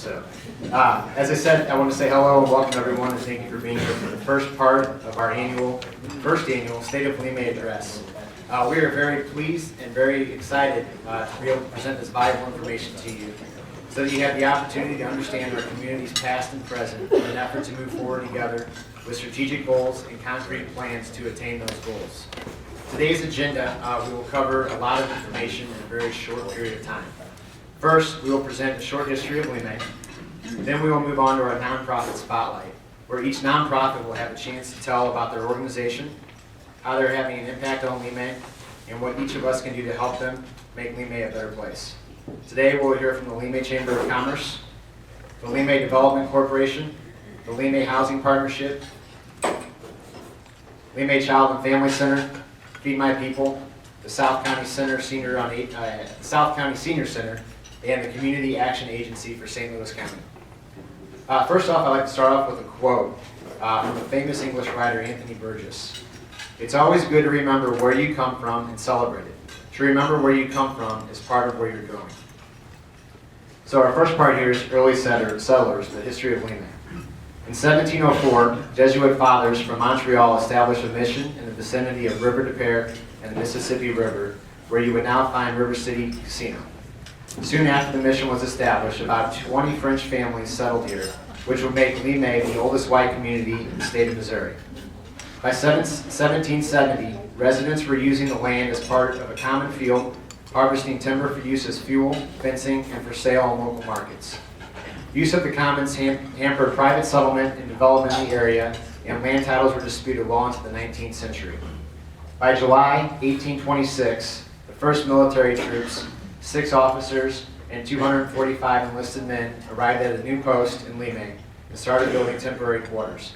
So, as I said, I want to say hello and welcome everyone, and thank you for being here for the first part of our first annual State of Lemay address. We are very pleased and very excited to be able to present this valuable information to you, so that you have the opportunity to understand our community's past and present in an effort to move forward together with strategic goals and concrete plans to attain those goals. Today's agenda, we will cover a lot of information in a very short period of time. First, we will present a short history of Lemay. Then we will move on to our nonprofit spotlight, where each nonprofit will have a chance to tell about their organization, how they're having an impact on Lemay, and what each of us can do to help them make Lemay a better place. Today we'll hear from the Lemay Chamber of Commerce, the Lemay Development Corporation, the Lemay Housing Partnership, Lemay Child and Family Center, Feed My People, the South County Senior Center, and the Community Action Agency for St. Louis County. First off, I'd like to start off with a quote from the famous English writer Anthony Burgess. "It's always good to remember where you come from and celebrate it. To remember where you come from is part of where you're going." So our first part here is early settlers, the history of Lemay. In 1704, Jesuit fathers from Montreal established a mission in the vicinity of River des Peres and the Mississippi River, where you would now find River City Casino. Soon after the mission was established, about 20 French families settled here, which would make Lemay the oldest white community in the state of Missouri. By 1770, residents were using the land as part of a common field, harvesting timber for use as fuel, fencing, and for sale in local markets. Use of the commons hampered private settlement and development in the area, and land titles were disputed well into the 19th century. By July 1826, the first military troops, 6 officers, and 245 enlisted men arrived at a new post in Lemay and started building temporary quarters.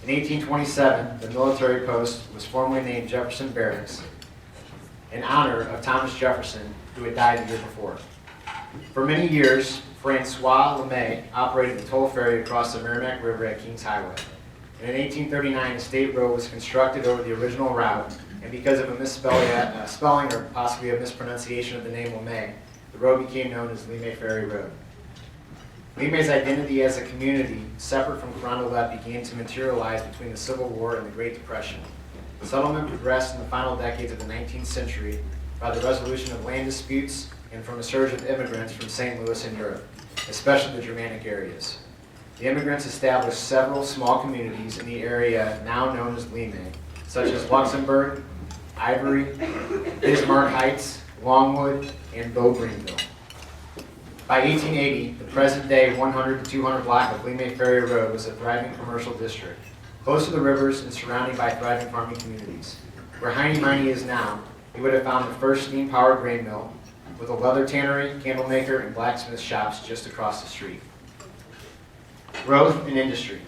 In 1827, the military post was formally named Jefferson Barracks in honor of Thomas Jefferson, who had died the year before. For many years, Francois Lemay operated the toll ferry across the Merrimack River at Kings Highway. And in 1839, a state road was constructed over the original route, and because of a misspelling or possibly a mispronunciation of the name Lemay, the road became known as Lemay Ferry Road. Lemay's identity as a community, separate from Carondelet, began to materialize between the Civil War and the Great Depression. The settlement progressed in the final decades of the 19th century by the resolution of land disputes and from a surge of immigrants from St. Louis and Europe, especially the Germanic areas. The immigrants established several small communities in the area now known as Lemay, such as Luxembourg, Ivory, Bismarck Heights, Longwood, and Beau Greenville. By 1880, the present-day 100 to 200 block of Lemay Ferry Road was a thriving commercial district, close to the rivers and surrounded by thriving farming communities. Where Heiny Miney is now, you would have found the first steam-powered grain mill, with a leather tannery, candle maker, and blacksmith shops just across the street. Growth and industry.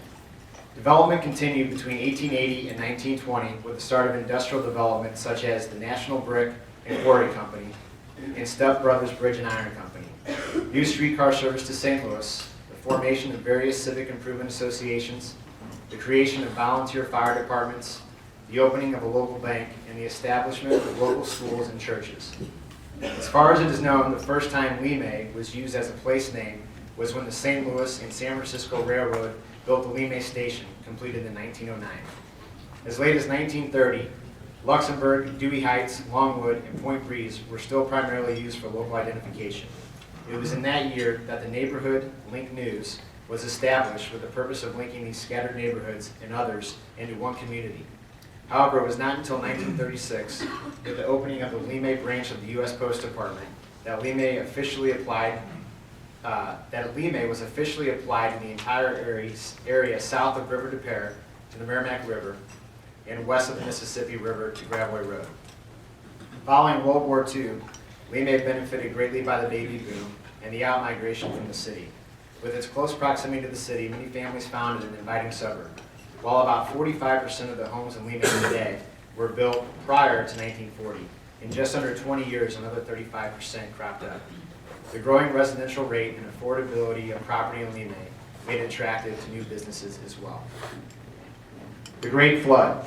Development continued between 1880 and 1920 with the start of industrial development such as the National Brick and Quarry Company and Stubb Brothers Bridge and Iron Company, new streetcar service to St. Louis, the formation of various civic improvement associations, the creation of volunteer fire departments, the opening of a local bank, and the establishment of local schools and churches. As far as it is known, the first time Lemay was used as a place name was when the St. Louis and San Francisco Railroad built the Lemay Station, completed in 1909. As late as 1930, Luxembourg, Dewey Heights, Longwood, and Point Breeze were still primarily used for local identification. It was in that year that the neighborhood Link News was established with the purpose of linking these scattered neighborhoods and others into one community. However, it was not until 1936, with the opening of the Lemay branch of the U.S. Post Department, that Lemay was officially applied in the entire area south of River des Peres to the Merrimack River and west of the Mississippi River to Gravois Road. Following World War II, Lemay benefited greatly by the baby boom and the outmigration from the city. With its close proximity to the city, many families found it an inviting suburb. While about 45% of the homes in Lemay today were built prior to 1940, in just under 20 years, another 35% cropped up. The growing residential rate and affordability of property in Lemay made it attractive to new businesses as well. The Great Flood,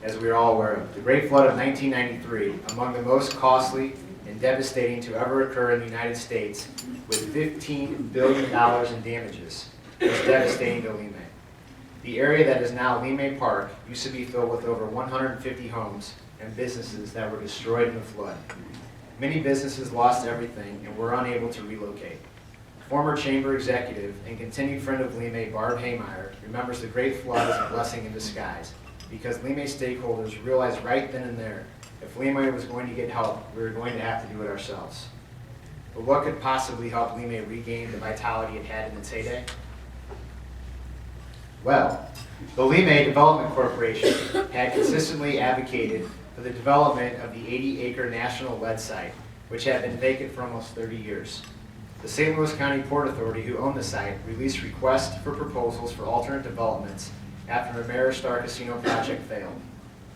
as we are all aware of. The Great Flood of 1993, among the most costly and devastating to ever occur in the United States, with $15 billion in damages, was devastating to Lemay. The area that is now Lemay Park used to be filled with over 150 homes and businesses that were destroyed in the flood. Many businesses lost everything and were unable to relocate. Former chamber executive and continued friend of Lemay, Barb Haymeyer, remembers the great flood as a blessing in disguise, because Lemay stakeholders realized right then and there, if Lemay was going to get help, we were going to have to do it ourselves. But what could possibly help Lemay regain the vitality it had in its heyday? Well, the Lemay Development Corporation had consistently advocated for the development of the 80-acre national lead site, which had been vacant for almost 30 years. The St. Louis County Port Authority, who owned the site, released requests for proposals for alternate developments after the Ameristar Casino project failed.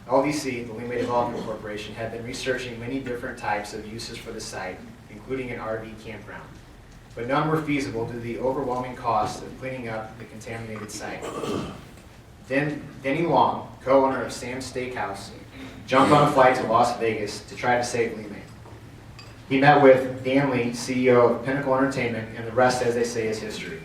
LDC, the Lemay Development Corporation, had been researching many different types of uses for the site, including an RV campground. But none were feasible due to the overwhelming cost of cleaning up the contaminated site. Denny Long, co-owner of Sam's Steakhouse, jumped on a flight to Las Vegas to try to save Lemay. He met with Dan Lee, CEO of Pinnacle Entertainment, and the rest, as they say, is history.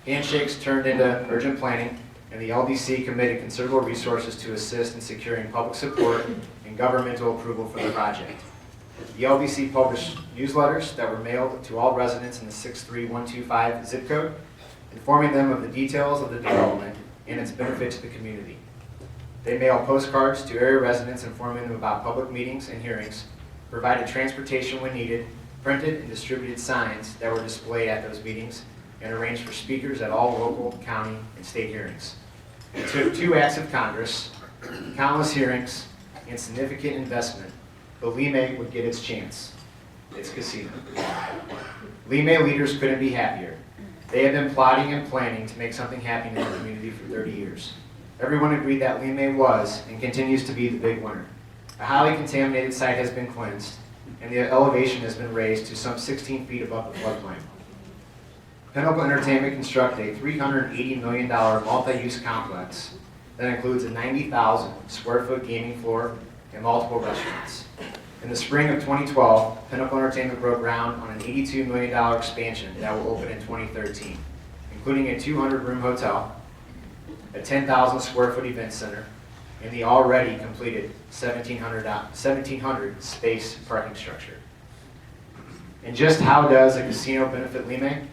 Handshakes turned into urgent planning, and the LDC committed considerable resources to assist in securing public support and governmental approval for the project. The LDC published newsletters that were mailed to all residents in the 63125 zip code, informing them of the details of the development and its benefit to the community. They mailed postcards to area residents informing them about public meetings and hearings, provided transportation when needed, printed and distributed signs that were displayed at those meetings, and arranged for speakers at all local, county, and state hearings. It took 2 acts of Congress, countless hearings, and significant investment, but Lemay would get its chance, its casino. Lemay leaders couldn't be happier. They had been plotting and planning to make something happen in the community for 30 years. Everyone agreed that Lemay was and continues to be the big winner. A highly contaminated site has been cleansed, and the elevation has been raised to some 16 feet above the floodplain. Pinnacle Entertainment constructed a $380 million multi-use complex that includes a 90,000 square foot gaming floor and multiple restaurants. In the spring of 2012, Pinnacle Entertainment broke ground on an $82 million expansion that will open in 2013, including a 200-room hotel, a 10,000 square foot event center, and the already completed 1,700 space parking structure. And just how does a casino benefit Lemay?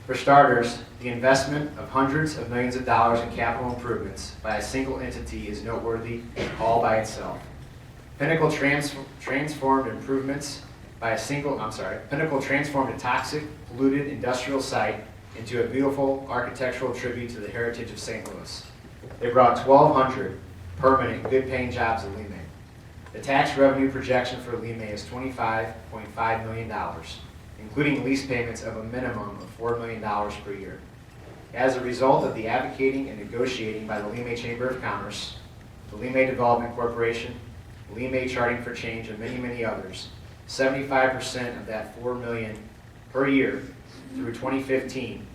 For starters, the investment of hundreds of millions of dollars in capital improvements by a single entity is noteworthy all by itself. Pinnacle transformed a toxic, polluted industrial site into a beautiful architectural tribute to the heritage of St. Louis. They brought 1,200 permanent, good-paying jobs at Lemay. The tax revenue projection for Lemay is $25.5 million, including lease payments of a minimum of $4 million per year. As a result of the advocating and negotiating by the Lemay Chamber of Commerce, the Lemay Development Corporation, Lemay Charting for Change, and many, many others, 75% of that $4 million per year through 2015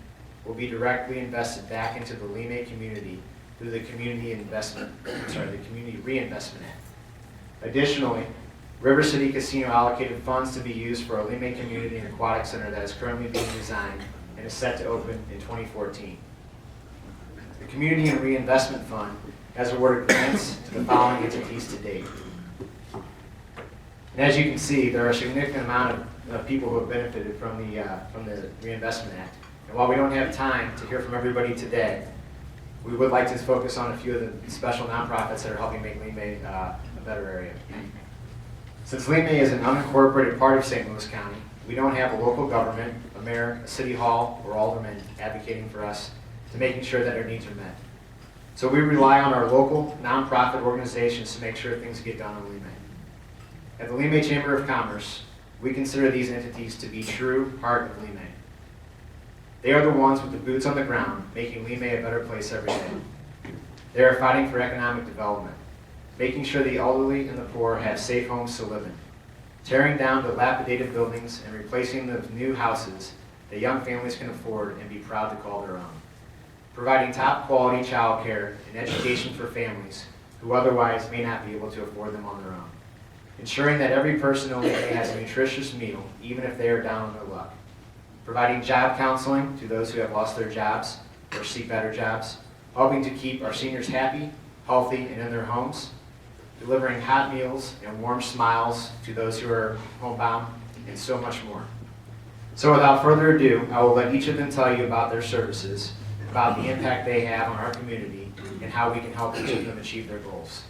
will be directly invested back into the Lemay community through the Community Reinvestment Act. Additionally, River City Casino allocated funds to be used for a Lemay Community and Aquatic Center that is currently being designed and is set to open in 2014. The Community and Reinvestment Fund has awarded grants to the following entities to date. And as you can see, there are a significant amount of people who have benefited from the Reinvestment Act. And while we don't have time to hear from everybody today, we would like to focus on a few of the special nonprofits that are helping make Lemay a better area. Since Lemay is an unincorporated part of St. Louis County, we don't have a local government, a mayor, a city hall, or aldermen advocating for us to making sure that our needs are met. So we rely on our local nonprofit organizations to make sure things get done in Lemay. At the Lemay Chamber of Commerce, we consider these entities to be true heart of Lemay. They are the ones with the boots on the ground, making Lemay a better place every day. They are fighting for economic development, making sure the elderly and the poor have safe homes to live in, tearing down dilapidated buildings and replacing them with new houses that young families can afford and be proud to call their own, providing top quality child care and education for families who otherwise may not be able to afford them on their own. ensuring that every person in Lemay has a nutritious meal, even if they are down on their luck, providing job counseling to those who have lost their jobs or seek better jobs, helping to keep our seniors happy, healthy, and in their homes, delivering hot meals and warm smiles to those who are homebound, and so much more. So without further ado, I will let each of them tell you about their services, about the impact they have on our community, and how we can help each of them achieve their goals.